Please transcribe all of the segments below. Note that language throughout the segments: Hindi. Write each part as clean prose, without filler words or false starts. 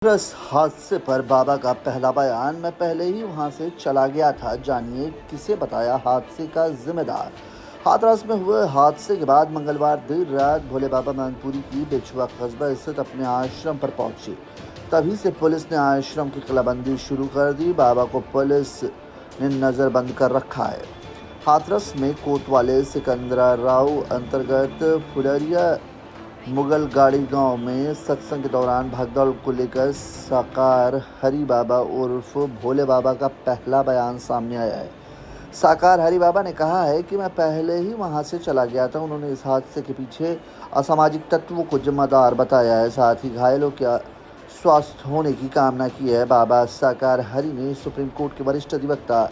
इस हादसे पर बाबा का पहला बयान, मैं पहले ही वहां से चला गया था। जानिए किसे बताया हादसे का जिम्मेदार। हाथरस में हुए हादसे के बाद मंगलवार देर रात भोले बाबा मैनपुरी की बिछुआ कस्बा स्थित अपने आश्रम पर पहुंचे। तभी से पुलिस ने आश्रम की किलाबंदी शुरू कर दी। बाबा को पुलिस ने नजरबंद कर रखा है। हाथरस में कोतवाली सिकंदरा राव अंतर्गत फुलरिया मुगल गाड़ी गांव में सत्संग के दौरान भगदड़ को लेकर साकार हरि बाबा उर्फ भोले बाबा का पहला बयान सामने आया है। साकार हरि बाबा ने कहा है कि मैं पहले ही वहां से चला गया था। उन्होंने इस हादसे के पीछे असामाजिक तत्वों को जिम्मेदार बताया है, साथ ही घायलों के स्वस्थ होने की कामना की है। बाबा साकार हरि ने सुप्रीम कोर्ट के वरिष्ठ अधिवक्ता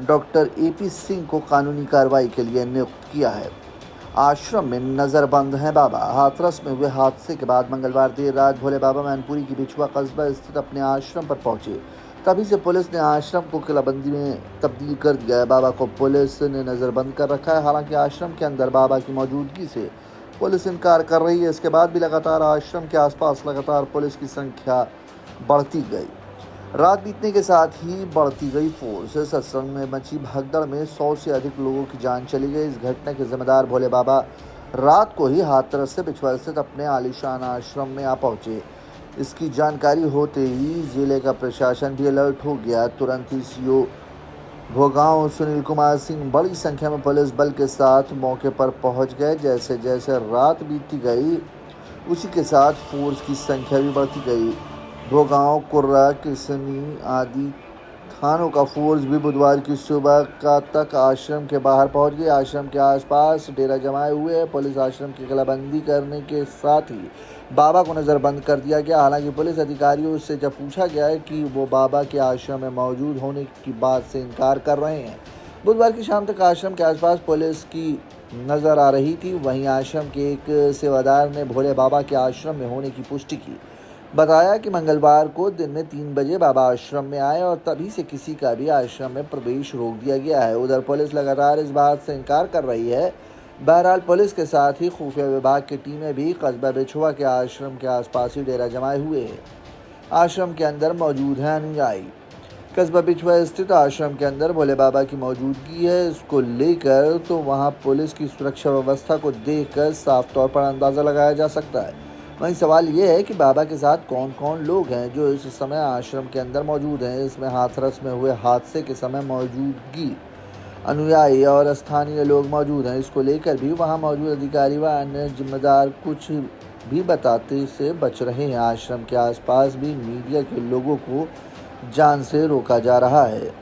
डॉक्टर AP सिंह को कानूनी कार्रवाई के लिए नियुक्त किया है। आश्रम में नजरबंद हैं बाबा। हाथरस में हुए हादसे के बाद मंगलवार देर रात भोले बाबा मैनपुरी की बिछुआ कस्बा स्थित अपने आश्रम पर पहुंचे। तभी से पुलिस ने आश्रम को किलाबंदी में तब्दील कर दिया है। बाबा को पुलिस ने नजरबंद कर रखा है। हालांकि आश्रम के अंदर बाबा की मौजूदगी से पुलिस इनकार कर रही है। इसके बाद भी लगातार आश्रम के आसपास लगातार पुलिस की संख्या बढ़ती गई। रात बीतने के साथ ही बढ़ती गई फोर्स। सत्संग में मची भगदड़ में 100 से अधिक लोगों की जान चली गई। इस घटना के जिम्मेदार भोले बाबा रात को ही हाथरस से बिछुआ स्थित अपने आलीशान आश्रम में आ पहुंचे। इसकी जानकारी होते ही जिले का प्रशासन भी अलर्ट हो गया। तुरंत ही CO भोगांव सुनील कुमार सिंह बड़ी संख्या में पुलिस बल के साथ मौके पर पहुंच गए। जैसे जैसे रात बीतती गई उसी के साथ फोर्स की संख्या भी बढ़ती गई। भोगांव, कुर्रा, किसनी आदि थानों का फोर्स भी बुधवार की सुबह का तक आश्रम के बाहर पहुंच गए। आश्रम के आसपास डेरा जमाए हुए है। पुलिस आश्रम की किलाबंदी करने के साथ ही बाबा को नजरबंद कर दिया गया। हालांकि पुलिस अधिकारियों से जब पूछा गया है कि वो बाबा के आश्रम में मौजूद होने की बात से इनकार कर रहे हैं। बुधवार की शाम तक आश्रम के आसपास पुलिस की नजर आ रही थी। वहीं आश्रम के एक सेवादार ने भोले बाबा के आश्रम में होने की पुष्टि की। बताया कि मंगलवार को दिन में 3 बजे बाबा आश्रम में आए और तभी से किसी का भी आश्रम में प्रवेश रोक दिया गया है। उधर पुलिस लगातार इस बात से इनकार कर रही है। बहरहाल पुलिस के साथ ही खुफिया विभाग की टीमें भी कस्बा बिछुआ के आश्रम के आसपास ही डेरा जमाए हुए हैं। आश्रम के अंदर मौजूद हैं अनुयायी। कस्बा बिछुआ स्थित आश्रम के अंदर भोले बाबा की मौजूदगी है। इसको लेकर तो वहां पुलिस की सुरक्षा व्यवस्था को देखकर साफ तौर पर अंदाजा लगाया जा सकता है। वहीं सवाल ये है कि बाबा के साथ कौन कौन लोग हैं जो इस समय आश्रम के अंदर मौजूद हैं। इसमें हाथरस में हुए हादसे के समय मौजूदगी अनुयायी और स्थानीय लोग मौजूद हैं। इसको लेकर भी वहां मौजूद अधिकारी व अन्य जिम्मेदार कुछ भी बताते से बच रहे हैं। आश्रम के आसपास भी मीडिया के लोगों को जान से रोका जा रहा है।